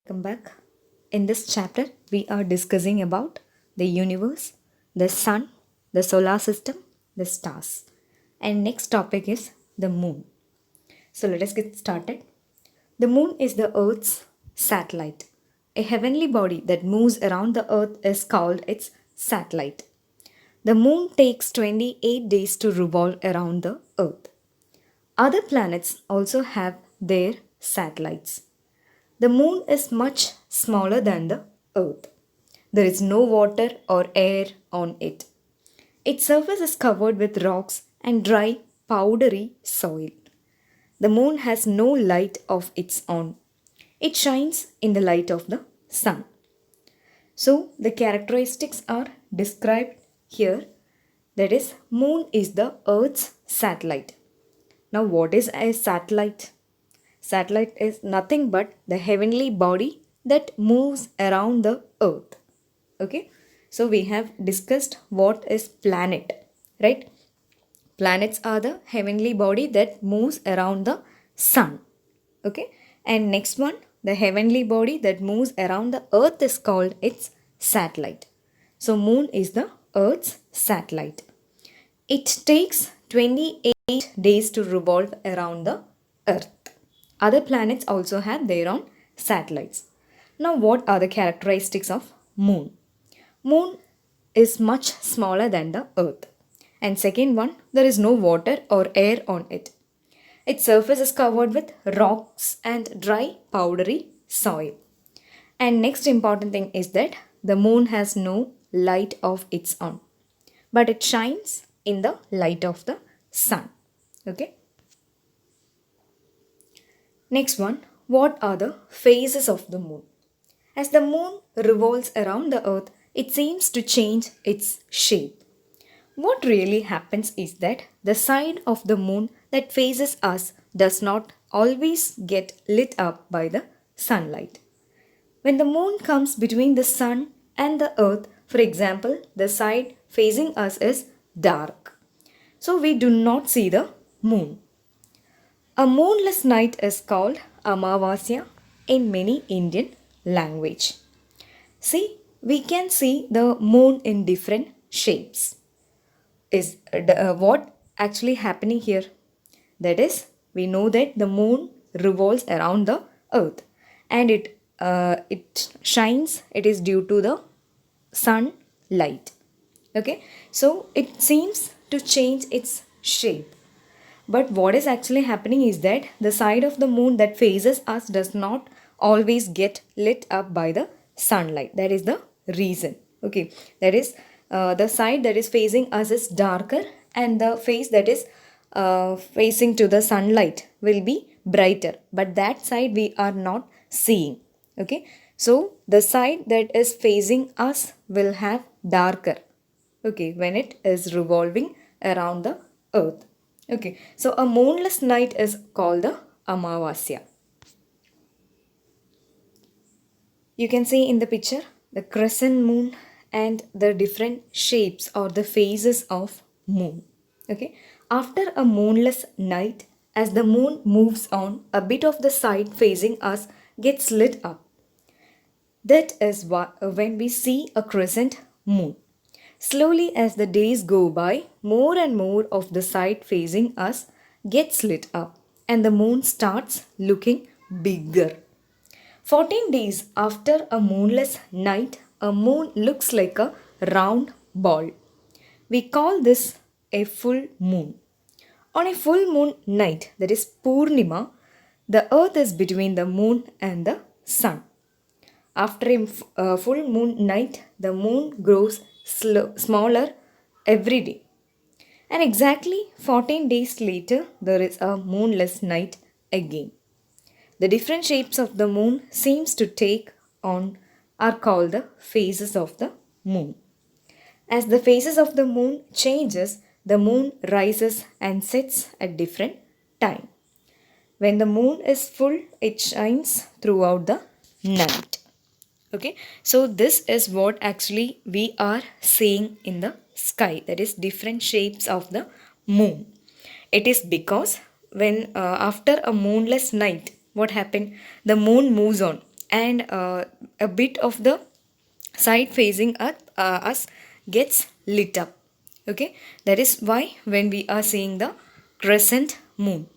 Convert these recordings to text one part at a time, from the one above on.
Welcome back. In this chapter, we are discussing about the universe, the sun, the solar system, the stars. And next topic is the moon. So let us get started. The moon is the Earth's satellite. A heavenly body that moves around the Earth is called its satellite. The moon takes 28 days to revolve around the Earth. Other planets also have their satellites. The moon is much smaller than the earth. There is no water or air on it. Its surface is covered with rocks and dry, powdery soil. The moon has no light of its own. It shines in the light of the sun. So the characteristics are described here. That is, moon is the earth's satellite. Now what is a satellite? Satellite is nothing but the heavenly body that moves around the earth. Okay, so we have discussed what is planet, right? Planets are the heavenly body that moves around the sun. Okay, and next one, the heavenly body that moves around the earth is called its satellite. So moon is the earth's satellite. It takes 28 days to revolve around the earth. Other planets also have their own satellites. Now what are the characteristics of moon? Moon is much smaller than the earth. And second one, there is no water or air on it. Its surface is covered with rocks and dry powdery soil. And next important thing is that the moon has no light of its own, but it shines in the light of the sun. Okay. Next one, what are the phases of the moon? As the moon revolves around the earth, it seems to change its shape. What really happens is that the side of the moon that faces us does not always get lit up by the sunlight. When the moon comes between the sun and the earth, for example, the side facing us is dark. So we do not see the moon. A moonless night is called Amavasya in many Indian language. See, we can see the moon in different shapes. Is what actually happening here? That is, we know that the moon revolves around the earth and it shines. It is due to the sunlight. Okay, so it seems to change its shape. But what is actually happening is that the side of the moon that faces us does not always get lit up by the sunlight. That is the reason. Okay, that is the side that is facing us is darker and the face that is facing to the sunlight will be brighter. But that side we are not seeing. Okay, so the side that is facing us will have darker. Okay, when it is revolving around the earth. Okay, so a moonless night is called the Amavasya. You can see in the picture the crescent moon and the different shapes or the phases of moon. Okay, after a moonless night, as the moon moves on, a bit of the side facing us gets lit up. That is when we see a crescent moon. Slowly, as the days go by, more and more of the side facing us gets lit up and the moon starts looking bigger. 14 days after a moonless night, a moon looks like a round ball. We call this a full moon. On a full moon night, that is Purnima, the earth is between the moon and the sun. After a full moon night, the moon grows smaller every day. And exactly 14 days later, there is a moonless night again. The different shapes of the moon seems to take on are called the phases of the moon. As the phases of the moon changes, the moon rises and sets at different time. When the moon is full, it shines throughout the night. Okay, so this is what actually we are seeing in the sky, that is different shapes of the moon. It is because when after a moonless night, what happened? The moon moves on and a bit of the side facing us gets lit up. Okay, that is why when we are seeing the crescent moon,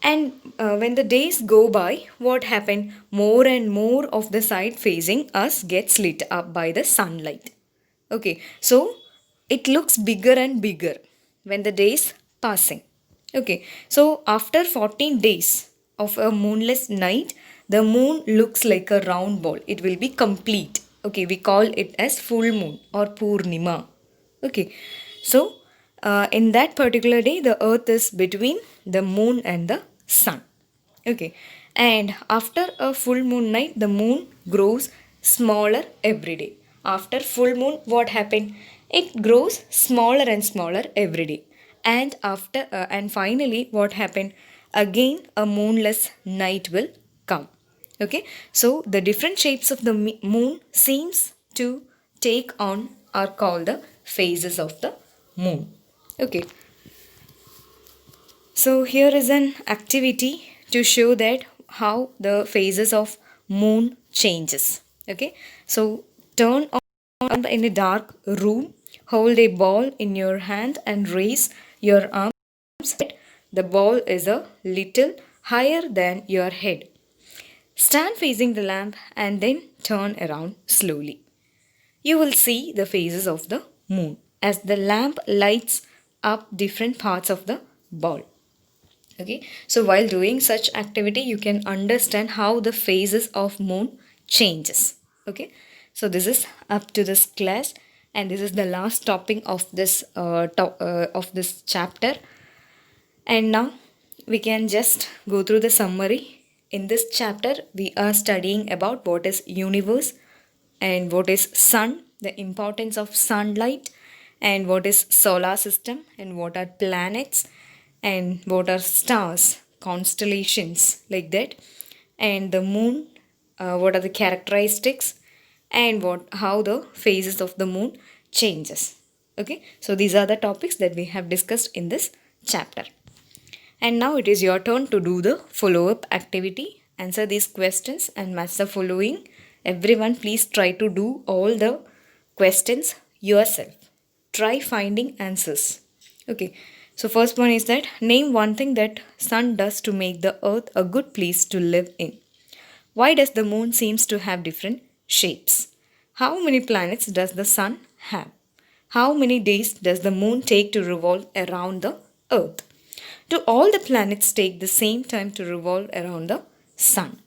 and when the days go by, what happened? More and more of the side facing us gets lit up by the sunlight. Okay, so it looks bigger and bigger when the days passing. Okay, so after 14 days of a moonless night, the moon looks like a round ball. It will be complete. Okay, we call it as full moon or Purnima. Okay, so in that particular day, the earth is between the moon and the sun. Okay, and after a full moon night, the moon grows smaller every day. After full moon, what happened? It grows smaller and smaller every day. And and finally, what happened? Again, a moonless night will come. Okay, so the different shapes of the moon seems to take on are called the phases of the moon. Okay, so here is an activity to show that how the phases of moon changes. Okay, so turn on in a dark room, hold a ball in your hand and raise your arms. The ball is a little higher than your head. Stand facing the lamp and then turn around slowly. You will see the phases of the moon as the lamp lights up different parts of the ball. Okay, so while doing such activity, you can understand how the phases of moon changes. Okay, so this is up to this class, and this is the last topic of this chapter. And now we can just go through the summary. In this chapter, we are studying about what is universe and what is sun, the importance of sunlight, and what is solar system, and what are planets, and what are stars, constellations, like that, and the moon, what are the characteristics, and what how the phases of the moon changes. Okay, so these are the topics that we have discussed in this chapter. And now it is your turn to do the follow-up activity. Answer these questions and match the following. Everyone, please try to do all the questions yourself. Try finding answers. Okay. So first one is that name one thing that sun does to make the earth a good place to live in. Why does the moon seems to have different shapes? How many planets does the sun have? How many days does the moon take to revolve around the earth? Do all the planets take the same time to revolve around the sun?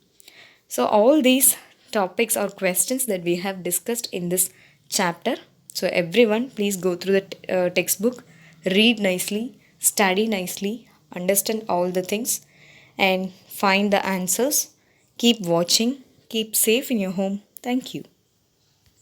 So all these topics or questions that we have discussed in this chapter. So everyone, please go through the textbook, read nicely, study nicely, understand all the things, and find the answers. Keep watching. Keep safe in your home. Thank you.